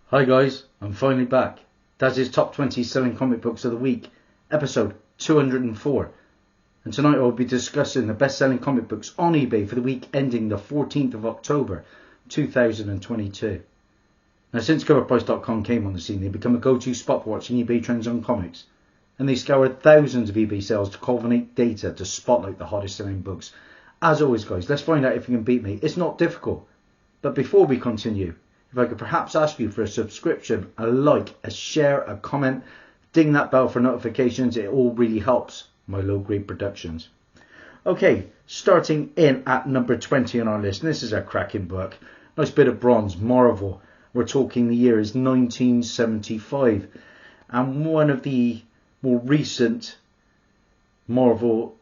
Hi guys, I'm finally back. Dazzie's top 20 selling comic books of the week, episode 204. And tonight I will be discussing the best selling comic books on eBay for the week ending the 14th of October 2022. Now, since coverprice.com came on the scene, they've become a go-to spot for watching eBay trends on comics. And they scoured thousands of eBay sales to culminate data to spotlight the hottest selling books. As always guys, let's find out if you can beat me. It's not difficult. But before we continue, if I could perhaps ask you for a subscription, a like, a share, a comment, ding that bell for notifications. It all really helps my low-grade productions. Okay, starting in at number 20 on our list. And this is a cracking book. Nice bit of bronze, Marvel. We're talking the year is 1975. And one of the more recent Marvel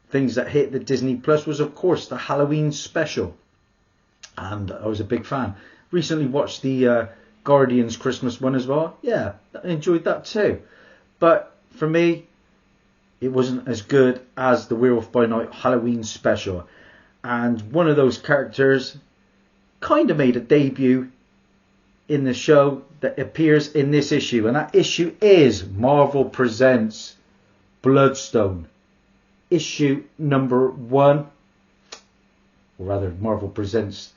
things that hit the Disney Plus was, of course, the Halloween special. And I was a big fan. Recently watched the Guardians Christmas one as well. Yeah, I enjoyed that too. But for me, it wasn't as good as the Werewolf by Night Halloween special. And one of those characters kind of made a debut in the show that appears in this issue. And that issue is Marvel Presents Bloodstone. Issue number 1. Or rather, Marvel Presents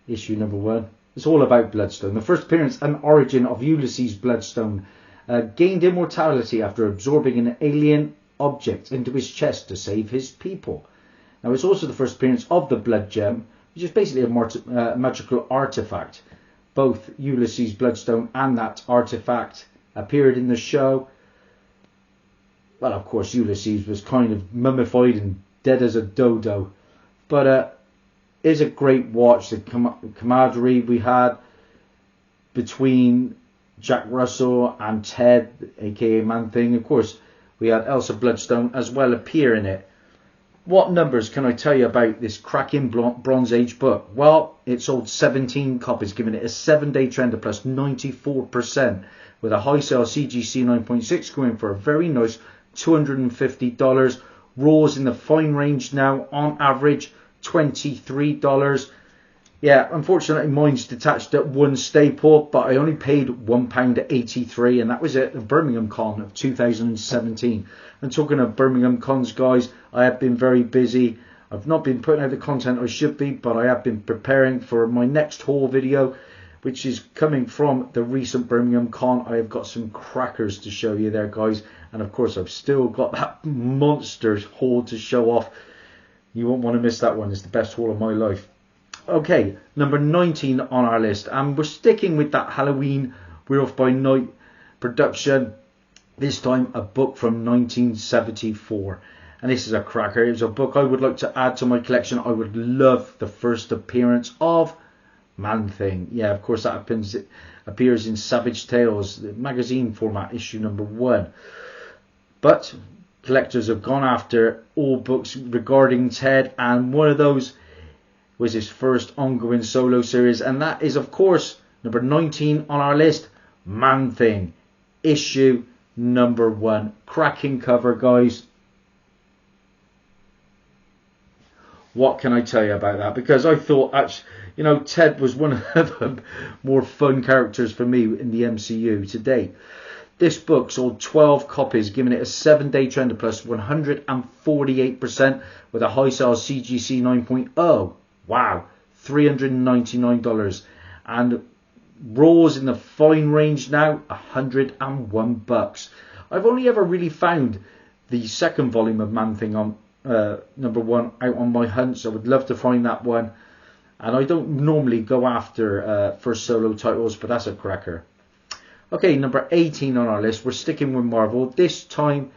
issue number 1. It's all about Bloodstone. The first appearance and origin of Ulysses Bloodstone gained immortality after absorbing an alien object into his chest to save his people. Now, it's also the first appearance of the Blood Gem, which is basically a magical artifact. Both Ulysses Bloodstone and that artifact appeared in the show. Well, of course, Ulysses was kind of mummified and dead as a dodo. But is a great watch. The camaraderie we had between Jack Russell and Ted, aka Man-Thing. Of course, we had Elsa Bloodstone as well appear in it. What numbers can I tell you about this cracking Bronze Age book? Well, it sold 17 copies, giving it a 7-day trend of plus 94%, with a high sale CGC 9.6 going for a very nice $250. Raws in the fine range now, on average $23. Yeah, unfortunately mine's detached at one staple, but I only paid £1.83, and that was at the Birmingham Con of 2017. And talking of Birmingham Cons, guys, I have been very busy. I've not been putting out the content I should be, but I have been preparing for my next haul video, which is coming from the recent Birmingham Con. I have got some crackers to show you there, guys, and of course I've still got that monster haul to show off. You won't want to miss that one. It's the best haul of my life. Okay, number 19 on our list. And we're sticking with that Halloween Werewolf by Night production. This time a book from 1974. And this is a cracker. It was a book I would like to add to my collection. I would love the first appearance of Man-Thing. Yeah, of course that appears in Savage Tales, the magazine format, issue number 1. But collectors have gone after all books regarding Ted, and one of those was his first ongoing solo series, and that is, of course, number 19 on our list, Man-Thing, issue number 1. Cracking cover, guys. What can I tell you about that? Because I thought, actually, you know, Ted was one of the more fun characters for me in the MCU to date. This book sold 12 copies, giving it a 7-day trend of plus 148%, with a high sales CGC 9.0. Wow, $399. And raws in the fine range now, $101. I've only ever really found the second volume of Man-Thing on number 1 out on my hunts. I would love to find that one. And I don't normally go after first solo titles, but that's a cracker. Okay, number 18 on our list. We're sticking with Marvel. This time,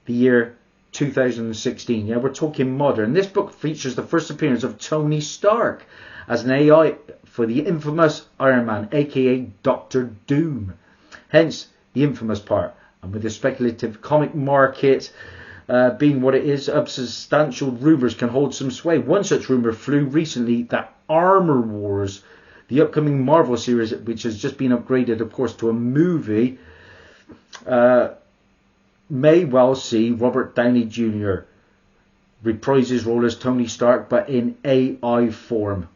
the year 2016. Yeah, we're talking modern. This book features the first appearance of Tony Stark as an AI for the infamous Iron Man, aka Doctor Doom. Hence, the infamous part. And with the speculative comic market being what it is, substantial rumours can hold some sway. One such rumour flew recently that Armor Wars, the upcoming Marvel series, which has just been upgraded, of course, to a movie, may well see Robert Downey Jr. reprise his role as Tony Stark, but in AI form.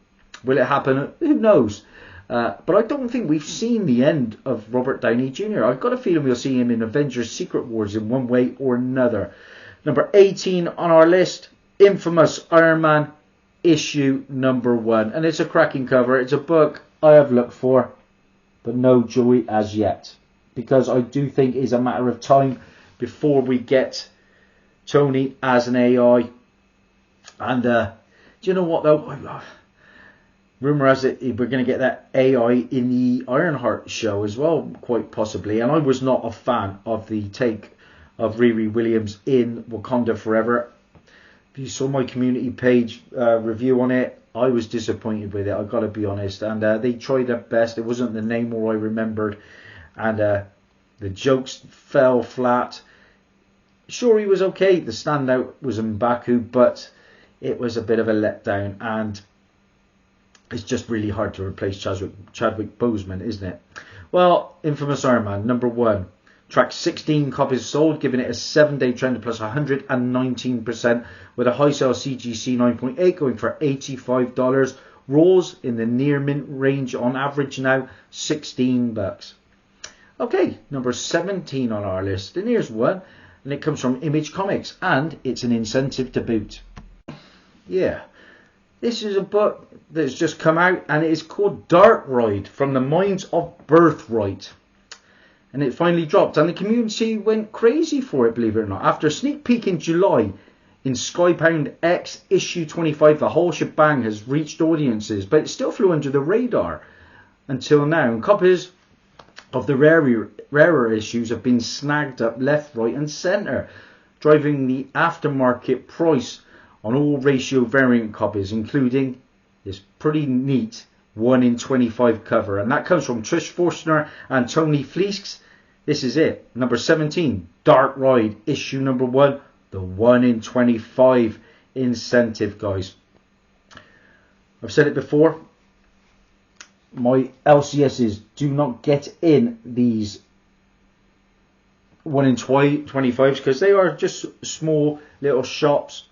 Will it happen? Who knows? But I don't think we've seen the end of Robert Downey Jr. I've got a feeling we'll see him in Avengers Secret Wars in one way or another. Number 18 on our list, Infamous Iron Man issue number 1. And it's a cracking cover. It's a book I have looked for, but no joy as yet. Because I do think it's a matter of time before we get Tony as an AI. And do you know what though? Rumour has it we're going to get that AI in the Ironheart show as well, quite possibly. And I was not a fan of the take of Riri Williams in Wakanda Forever. If you saw my community page review on it, I was disappointed with it, I've got to be honest. And they tried their best. It wasn't the Namor I remembered. And the jokes fell flat. Sure, he was okay. The standout was M'Baku, but it was a bit of a letdown. And it's just really hard to replace Chadwick Boseman, isn't it? Well, Infamous Iron Man, number 1. Tracked 16 copies sold, giving it a 7-day trend of plus 119%, with a high sale CGC 9.8 going for $85. Raws in the near mint range on average now, $16. Okay, number 17 on our list. And here's one, and it comes from Image Comics, and it's an incentive to boot. Yeah. This is a book that's just come out, and it is called Dark Ride, From the Minds of Birthright. And it finally dropped, and the community went crazy for it, believe it or not. After a sneak peek in July in Skybound X issue 25, the whole shebang has reached audiences, but it still flew under the radar until now. And copies of the rarer issues have been snagged up left, right and centre, driving the aftermarket price on all ratio variant copies, including this pretty neat 1 in 25 cover. And that comes from Trish Forstner and Tony Fleesk. This is it, number 17, Dark Ride, issue number 1, the 1 in 25 incentive, guys. I've said it before, my LCSs do not get in these 1 in 25s because they are just small little shops.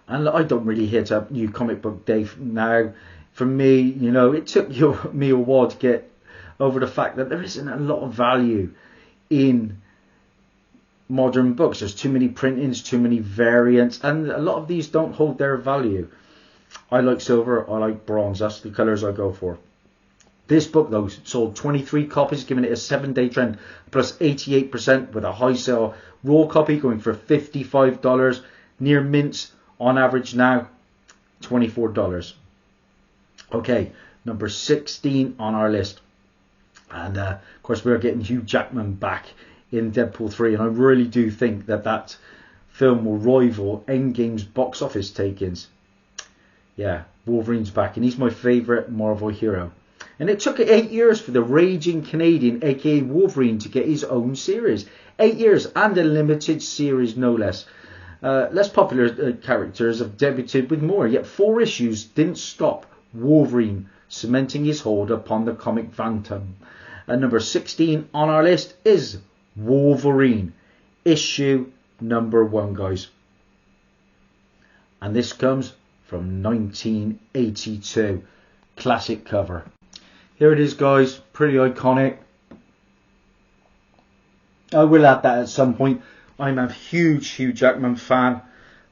And I don't really hit up New Comic Book Day now. For me, you know, it took me a while to get over the fact that there isn't a lot of value in modern books. There's too many printings, too many variants, and a lot of these don't hold their value. I like silver, I like bronze. That's the colours I go for. This book, though, sold 23 copies, giving it a 7-day trend, plus 88%, with a high sale raw copy going for $55. Near mints, on average now, $24. Okay, number 16 on our list. And of course, we're getting Hugh Jackman back in Deadpool 3. And I really do think that that film will rival Endgame's box office take-ins. Yeah, Wolverine's back. And he's my favourite Marvel hero. And it took 8 years for the raging Canadian, aka Wolverine, to get his own series. 8 years, and a limited series, no less. Less popular characters have debuted with more, yet 4 issues didn't stop Wolverine cementing his hold upon the comic phantom. And number 16 on our list is Wolverine, issue number 1, guys. And this comes from 1982. Classic cover. Here it is, guys. Pretty iconic. I will add that at some point. I'm a huge Hugh Jackman fan.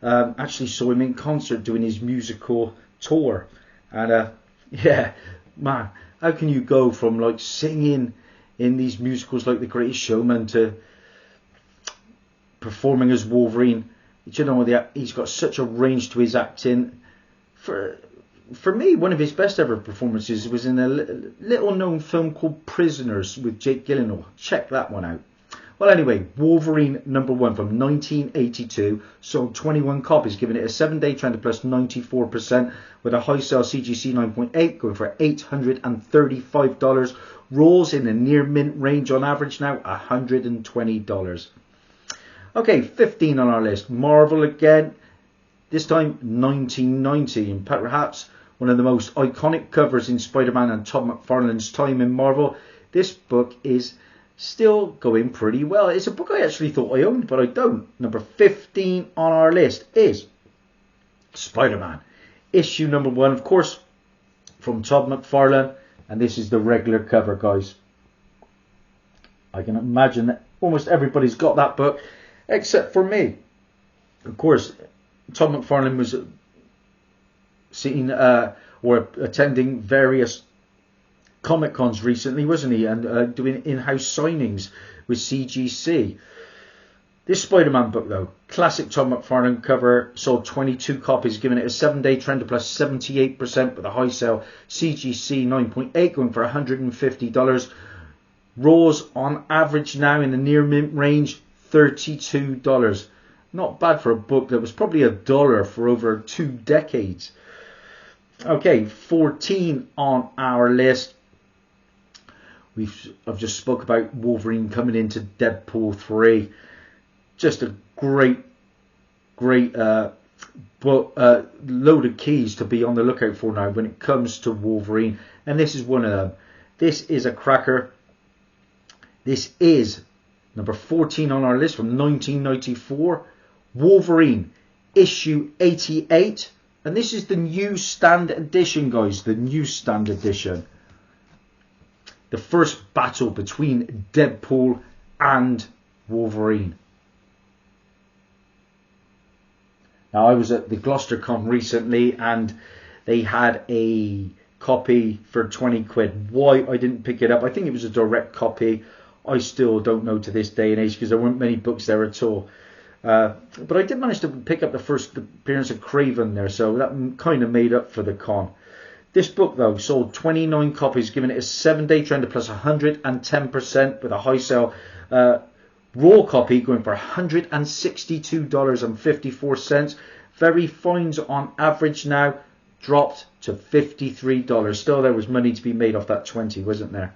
Actually saw him in concert doing his musical tour. And yeah, man, how can you go from like singing in these musicals like The Greatest Showman to performing as Wolverine? You know, he's got such a range to his acting. For me, one of his best ever performances was in a little known film called Prisoners with Jake Gyllenhaal. Check that one out. Well, anyway, Wolverine number 1 from 1982 sold 21 copies, giving it a 7-day trend of plus 94%, with a high sale CGC 9.8 going for $835. Rolls in the near mint range on average now, $120. Okay, 15 on our list. Marvel again. This time 1990, and perhaps one of the most iconic covers in Spider-Man and Todd McFarlane's time in Marvel. This book is still going pretty well. It's a book I actually thought I owned, but I don't. Number 15 on our list is Spider-Man, issue number 1, of course, from Todd McFarlane. and this is the regular cover, guys. I can imagine that almost everybody's got that book, except for me. Of course, Todd McFarlane was seen or attending various Comic Cons recently, wasn't he? And doing in-house signings with CGC. This Spider-Man book, though, classic Todd McFarlane cover, sold 22 copies, giving it a 7-day trend of plus 78% with a high sale. CGC 9.8 going for $150. Raws on average now in the near mint range, $32. Not bad for a book that was probably $1 for over 2 decades. Okay, 14 on our list. I've just spoke about Wolverine coming into Deadpool 3. Just a great book, load of keys to be on the lookout for now when it comes to Wolverine. And this is one of them. This is a cracker. This is number 14 on our list from 1994. Wolverine, issue 88. And this is the newsstand edition, guys. The newsstand edition. The first battle between Deadpool and Wolverine. Now, I was at the GloucesterCon recently and they had a copy for 20 quid. Why I didn't pick it up, I think it was a direct copy. I still don't know to this day and age because there weren't many books there at all. But I did manage to pick up the first appearance of Craven there, so that kind of made up for the con. This book, though, sold 29 copies, giving it a 7-day trend of plus 110% with a high sale. Raw copy going for $162.54. Very fines on average now, dropped to $53. Still, there was money to be made off that 20, wasn't there?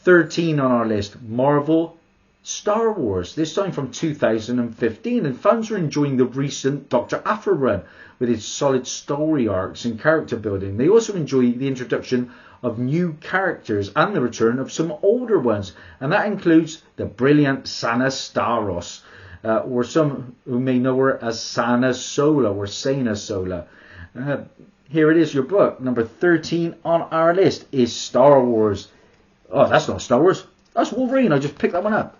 13 on our list, Marvel Star Wars, this time from 2015, and fans are enjoying the recent Dr. Aphra run with its solid story arcs and character building. They also enjoy the introduction of new characters and the return of some older ones, and that includes the brilliant Sana Starros, or some who may know her as Sana Sola or Sana Sola. Here it is, your book. Number 13 on our list is Star Wars. Oh, that's not Star Wars. That's Wolverine. I just picked that one up.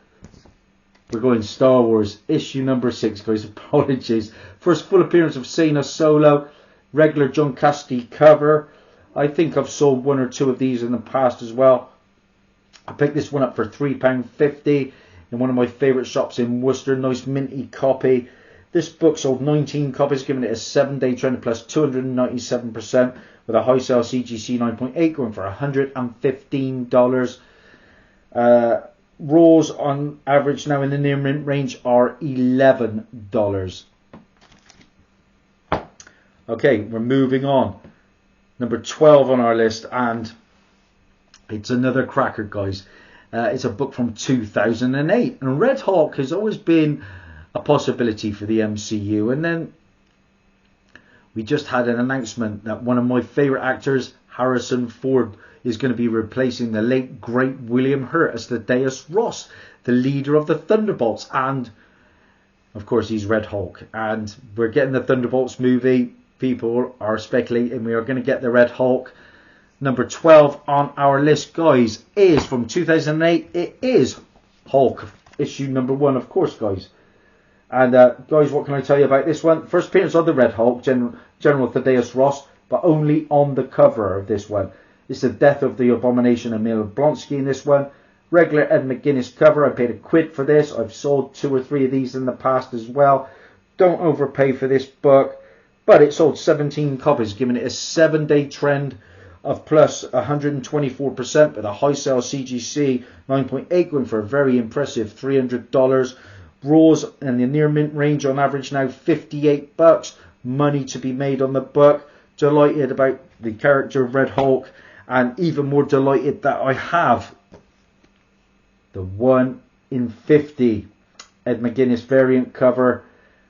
We're going Star Wars, issue number 6, guys. Apologies. First full appearance of Sana Solo. Regular John Cassaday cover. I think I've sold 1 or 2 of these in the past as well. I picked this one up for £3.50 in one of my favourite shops in Worcester. Nice minty copy. This book sold 19 copies, giving it a 7-day trend plus 297% with a high sale. CGC 9.8 going for $115. Raws on average now in the near mint range are $11. Okay, we're moving on. Number 12 on our list, and it's another cracker, guys. It's a book from 2008, and Red Hulk has always been a possibility for the MCU, and then we just had an announcement that one of my favourite actors, Harrison Ford, is going to be replacing the late great William Hurt as the Deus Ross, the leader of the Thunderbolts, and of course he's Red Hulk. And we're getting the Thunderbolts movie. People are speculating we are going to get the Red Hulk. Number 12 on our list, guys, is from 2008. It is Hulk, issue number 1, of course, guys. And guys, what can I tell you about this one? First appearance of the Red Hulk, General Thaddeus Ross, but only on the cover of this one. It's the death of the Abomination Emil Blonsky in this one. Regular Ed McGuinness cover. I paid £1 for this. I've sold 2 or 3 of these in the past as well. Don't overpay for this book. But it sold 17 copies, giving it a 7-day trend of plus 124% with a high sale. CGC 9.8 going for a very impressive $300. Raws in the near mint range on average now $58. Money to be made on the book. Delighted about the character of Red Hulk, and even more delighted that I have the 1 in 50 Ed McGuinness variant cover,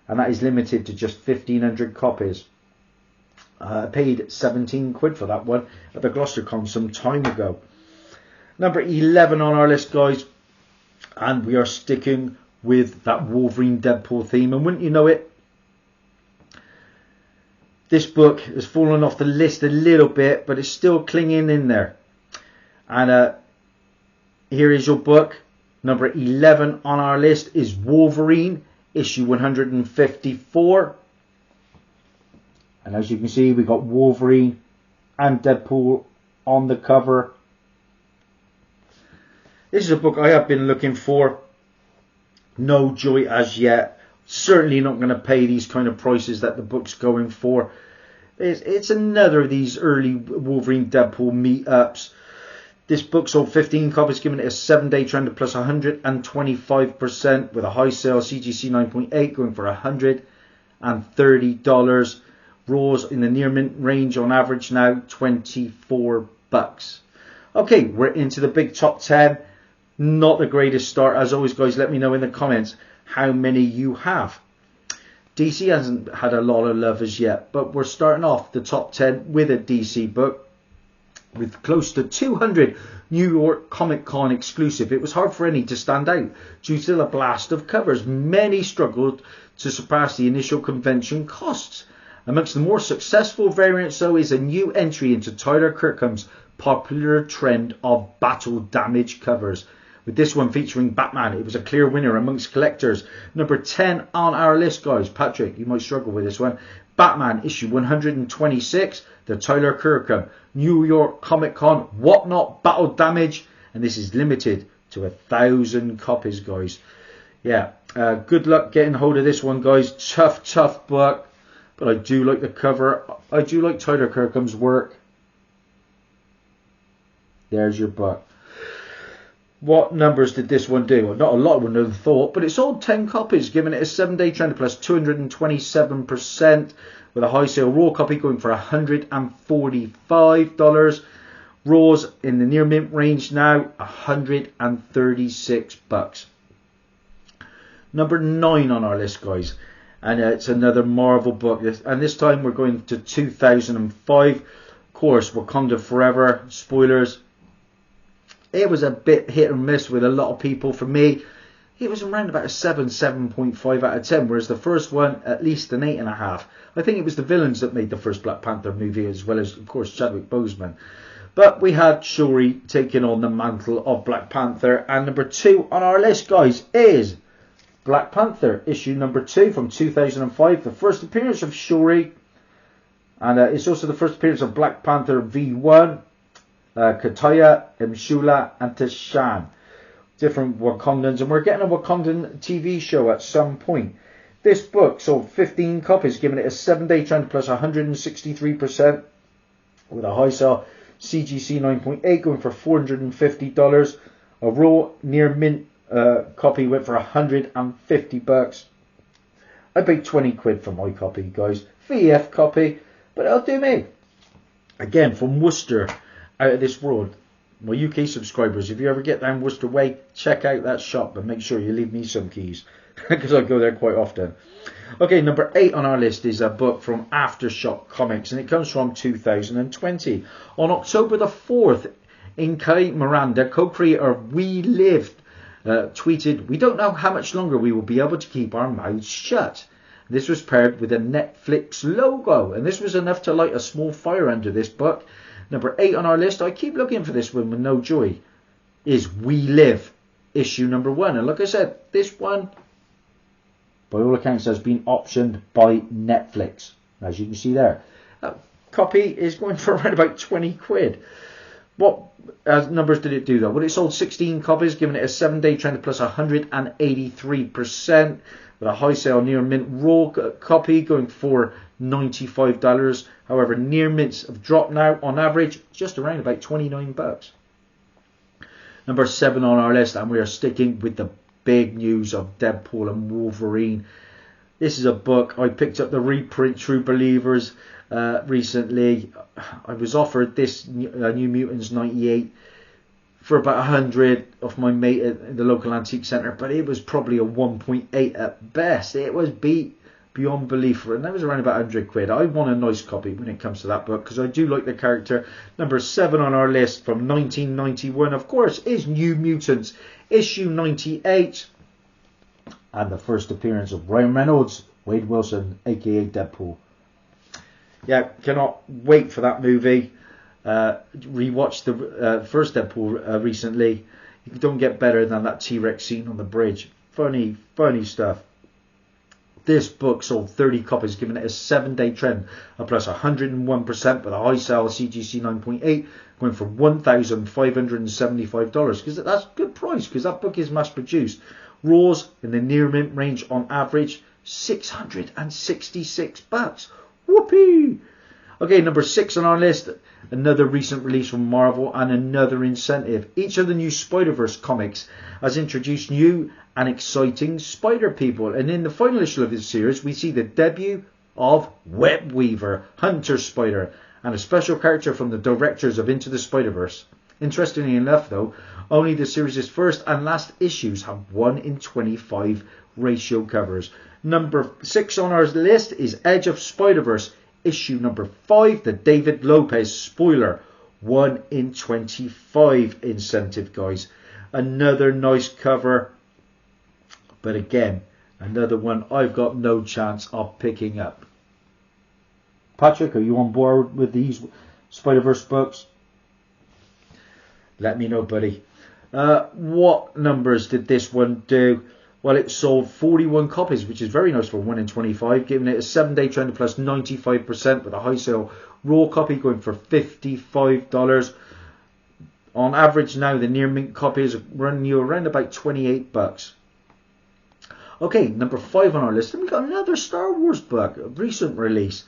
and that is limited to just 1,500 copies. I paid 17 quid for that one at the GloucesterCon some time ago. Number 11 on our list, guys, and we are sticking with that Wolverine Deadpool theme, and wouldn't you know it, this book has fallen off the list a little bit, but it's still clinging in there. And here is your book. Number 11 on our list is Wolverine, issue 154. And as you can see, we got Wolverine and Deadpool on the cover. This is a book I have been looking for. No joy as yet. Certainly not going to pay these kind of prices that the book's going for. It's another of these early Wolverine Deadpool meetups. This book sold 15 copies, giving it a 7-day trend plus 125% with a high sale. CGC 9.8 going for $130. Raws in the near mint range on average now, $24. Okay, we're into the big top 10. Not the greatest start. As always, guys, let me know in the comments how many you have. DC hasn't had a lot of love as yet, but we're starting off the top 10 with a DC book with close to 200 New York Comic Con exclusive. It was hard for any to stand out due to the blast of covers. Many struggled to surpass the initial convention costs. Amongst the more successful variants, though, is a new entry into Tyler Kirkham's popular trend of battle damage covers. With this one featuring Batman, it was a clear winner amongst collectors. Number 10 on our list, guys. Patrick, you might struggle with this one. Batman, issue 126, the Tyler Kirkham New York Comic Con Whatnot Battle Damage. And this is limited to 1,000 copies, guys. Yeah, good luck getting hold of this one, guys. Tough book. But I do like the cover. I do like Tyler Kirkham's work. There's your book. What numbers did this one do? Well, not a lot would have thought, but it sold 10 copies, giving it a 7-day trend plus 227% with a high sale raw copy going for $145. Raws in the near mint range now, $136. Number 9 on our list, guys. And it's another Marvel book. And this time we're going to 2005. Of course, Wakanda Forever. Spoilers. It was a bit hit and miss with a lot of people. For me, it was around about a 7.5 out of 10. Whereas the first one, at least an 8.5. I think it was the villains that made the first Black Panther movie, as well as, of course, Chadwick Boseman. But we had Shuri taking on the mantle of Black Panther. And number 2 on our list, guys, is Black Panther, issue number 2 from 2005. The first appearance of Shuri. And it's also the first appearance of Black Panther V1. Kataya, Mshula and Tashan. Different Wakandans. And we're getting a Wakandan TV show at some point. This book sold 15 copies, giving it a 7-day trend plus 163% with a high sale. CGC 9.8 going for $450. A raw near mint copy went for $150. I paid 20 quid for my copy, guys. VF copy, but it'll do me. Again, from Worcester, out of this world. My UK subscribers, if you ever get down Worcester Way, check out that shop and make sure you leave me some keys because I go there quite often. Okay, number 8 on our list is a book from Aftershock Comics, and it comes from 2020. On October the 4th, Inkai Miranda, co-creator of We Lived, tweeted, "We don't know how much longer we will be able to keep our mouths shut." This was paired with a Netflix logo, and this was enough to light a small fire under this book. Number 8 on our list, I keep looking for this one with no joy, is We Live, issue number 1. And like I said, this one, by all accounts, has been optioned by Netflix. As you can see there. Copy is going for around about 20 quid. What numbers did it do though? Well, it sold 16 copies, giving it a 7-day trend plus 183%. With a high sale near mint raw copy going for $95. However, near mints have dropped now on average just around about $29. Number 7 on our list, and we are sticking with the big news of Deadpool and Wolverine. This is a book. I picked up the reprint True Believers recently. I was offered this New Mutants 98 for about 100 off my mate at the local antique centre, but it was probably a 1.8 at best. It was beat beyond belief, and that was around about 100 quid. I want a nice copy when it comes to that book because I do like the character. Number 7 on our list from 1991, of course, is New Mutants, issue 98, and the first appearance of Ryan Reynolds, Wade Wilson, aka Deadpool. Yeah, cannot wait for that movie. Rewatched the first Deadpool recently. You don't get better than that T-Rex scene on the bridge. Funny stuff. This book sold 30 copies, giving it a 7-day trend of plus 101% with a high sale CGC 9.8, going for $1,575. Because that's a good price, because that book is mass produced. Raws in the near mint range on average, $666. Whoopee! Okay, number 6 on our list, another recent release from Marvel and another incentive. Each of the new Spider-Verse comics has introduced new and exciting Spider people, and in the final issue of this series we see the debut of Webweaver, Hunter Spider, and a special character from the directors of Into the Spider-Verse. Interestingly enough though, only the series' first and last issues have 1:25 ratio covers. Number 6 on our list is Edge of Spider-Verse, issue number 5, the David Lopez spoiler, 1:25 incentive, guys. Another nice cover, but again, another one I've got no chance of picking up. Patrick, are you on board with these Spider-Verse books? Let me know, buddy. What numbers did this one do? Well, it sold 41 copies, which is very nice for 1:25, giving it a 7-day trend of plus 95% with a high sale raw copy going for $55. On average now, the near mint copies run you around about $28. Okay, number 5 on our list, and we've got another Star Wars book, a recent release.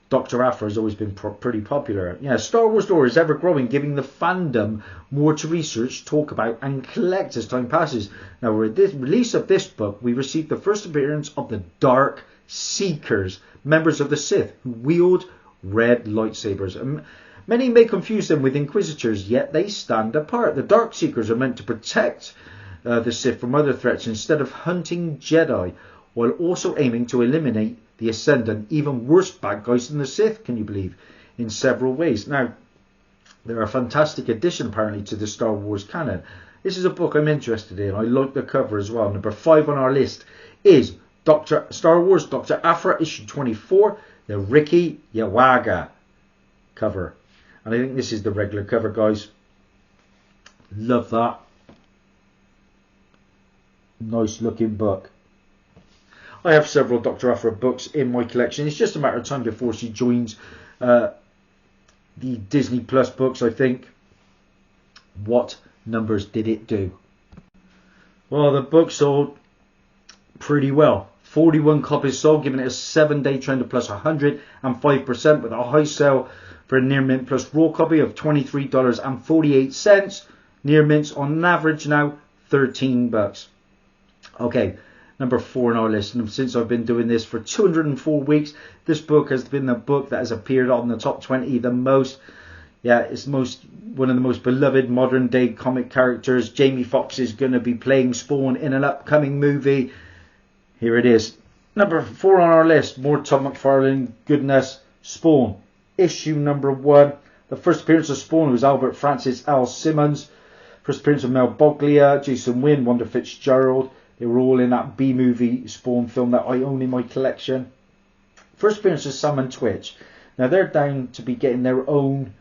Dr. Aphra has always been pretty popular. Yeah, Star Wars lore is ever growing, giving the fandom more to research, talk about, and collect as time passes. Now, with this release of this book, we received the first appearance of the Dark Seekers, members of the Sith, who wield red lightsabers. Many may confuse them with Inquisitors, yet they stand apart. The Dark Seekers are meant to protect the Sith from other threats instead of hunting Jedi, while also aiming to eliminate the Ascendant, even worse bad guys than the Sith, can you believe, in several ways. Now, they're a fantastic addition, apparently, to the Star Wars canon. This is a book I'm interested in. I like the cover as well. Number 5 on our list is Star Wars Dr. Aphra, issue 24, the Ricky Yawaga cover. And I think this is the regular cover, guys. Love that. Nice looking book. I have several Dr. Aphra books in my collection. It's just a matter of time before she joins the Disney Plus books, I think. What numbers did it do? Well, the book sold pretty well. 41 copies sold, giving it a 7-day trend of plus 105% with a high sale for a near mint plus raw copy of $23.48. Near mints on average now $13. Okay. Number 4 on our list, and since I've been doing this for 204 weeks, this book has been the book that has appeared on the top 20 the most. Yeah, it's one of the most beloved modern day comic characters. Jamie Foxx is going to be playing Spawn in an upcoming movie. Here it is. Number 4 on our list, more Todd McFarlane goodness, Spawn. Issue number 1. The first appearance of Spawn was Albert Francis L. Simmons. First appearance of Mel Boglia, Jason Wynn, Wanda Fitzgerald. They were all in that B-movie Spawn film that I own in my collection. First appearance of Sam and Twitch. Now they're down to be getting their own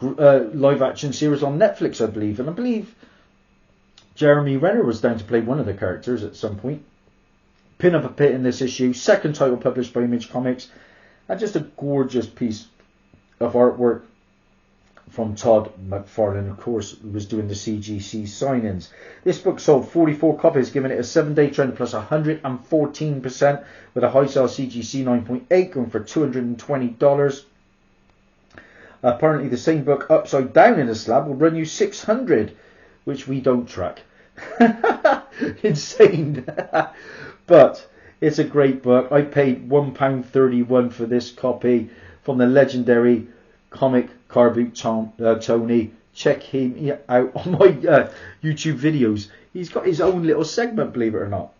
live-action series on Netflix, I believe. And I believe Jeremy Renner was down to play one of the characters at some point. Pin Up a Pit in this issue. Second title published by Image Comics. And just a gorgeous piece of artwork from Todd McFarlane, of course, who was doing the CGC signings. This book sold 44 copies, giving it a 7-day trend plus 114% with a high sale CGC 9.8 going for $220. Apparently the same book upside down in a slab will run you $600, which we don't track. Insane. But it's a great book. I paid £1.31 for this copy from the legendary comic car boot Tony. Check him out on my YouTube videos. He's got his own little segment, believe it or not.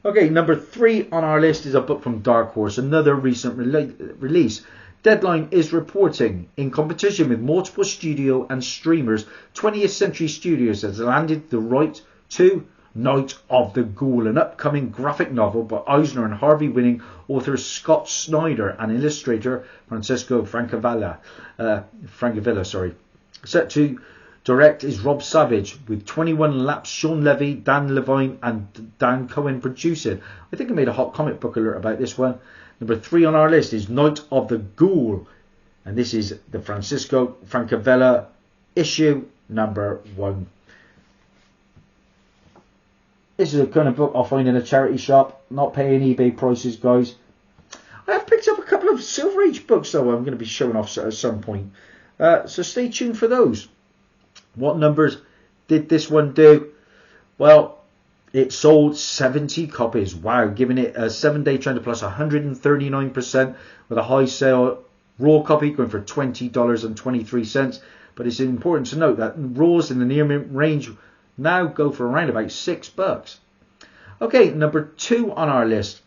Okay, number 3 on our list is a book from Dark Horse, another recent release. Deadline is reporting, in competition with multiple studio and streamers, 20th Century Studios has landed the right to Night of the Ghoul, an upcoming graphic novel by Eisner and Harvey winning author Scott Snyder and illustrator Francesco Francavilla. Set to direct is Rob Savage, with 21 laps, Sean Levy, Dan Levine and Dan Cohen producing. I think I made a hot comic book alert about this one. Number 3 on our list is Night of the Ghoul, and this is the Francesco Francavilla issue number 1. This is a kind of book I'll find in a charity shop, not paying eBay prices, guys. I have picked up a couple of Silver Age books, though, I'm going to be showing off at some point. So stay tuned for those. What numbers did this one do? Well, it sold 70 copies. Wow, giving it a 7-day trend of plus 139%, with a high sale raw copy going for $20.23. But it's important to note that raws in the near mint range now go for around about $6. Okay, number 2 on our list,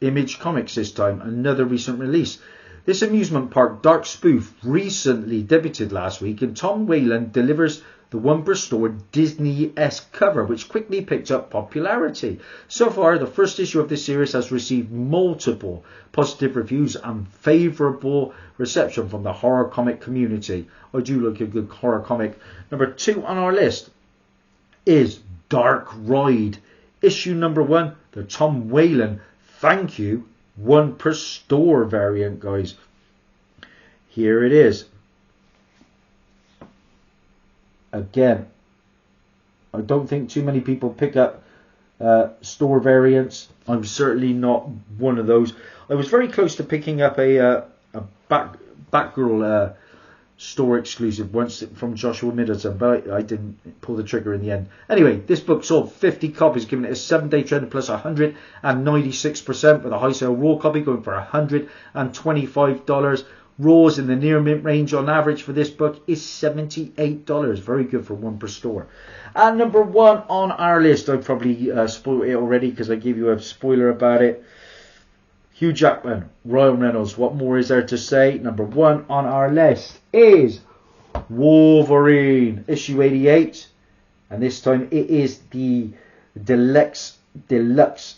Image Comics this time, another recent release. This amusement park dark spoof recently debuted last week, and Tom Whalen delivers the one per store Disney-esque cover, which quickly picked up popularity. So far, the first issue of this series has received multiple positive reviews and favourable reception from the horror comic community. I do like a good horror comic. Number 2 on our list is Dark Ride, issue number 1, the Tom Whalen Thank You one per store variant, guys. Here it is. Again, I don't think too many people pick up store variants. I'm certainly not one of those. I was very close to picking up a Batgirl store exclusive once from Joshua Middleton, but I didn't pull the trigger in the end. Anyway, this book sold 50 copies, giving it a 7-day trend plus 196%, with a high sale raw copy going for $125. Raws in the near mint range on average for this book is $78. Very good for one per store. And number 1 on our list, I probably spoiled it already because I gave you a spoiler about it. Hugh Jackman, Ryan Reynolds, what more is there to say? Number 1 on our list is Wolverine, issue 88. And this time it is the deluxe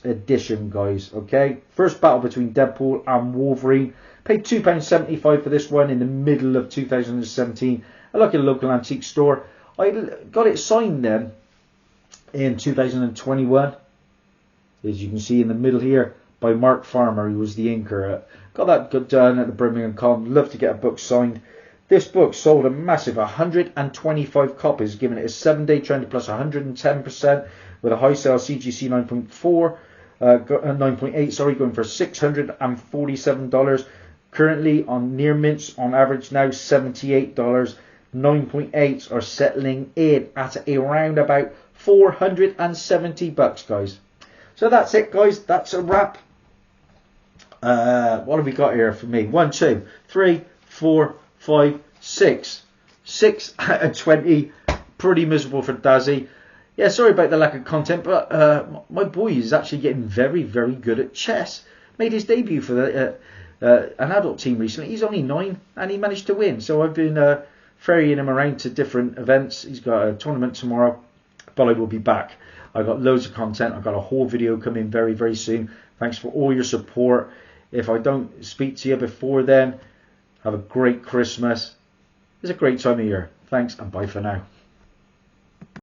edition, guys. Okay, first battle between Deadpool and Wolverine. Paid £2.75 for this one in the middle of 2017. I look at a local antique store. I got it signed then in 2021. As you can see in the middle here, by Mark Farmer, who was the inker. Got that done at the Birmingham Con. Love to get a book signed. This book sold a massive 125 copies, giving it a 7-day trend plus 110%, with a high sale CGC 9.8, going for $647. Currently on near mints, on average now $78. 9.8s are settling in at around about $470, guys. So that's it, guys. That's a wrap. What have we got here for me? 1, 2, 3, 4, 5, 6. 6 out of 20. Pretty miserable for Dazzie. Yeah, sorry about the lack of content, but my boy is actually getting very, very good at chess. Made his debut for an adult team recently. He's only 9 and he managed to win. So I've been ferrying him around to different events. He's got a tournament tomorrow, but I will be back. I've got loads of content. I've got a whole video coming very, very soon. Thanks for all your support. If I don't speak to you before then, have a great Christmas. It's a great time of year. Thanks and bye for now.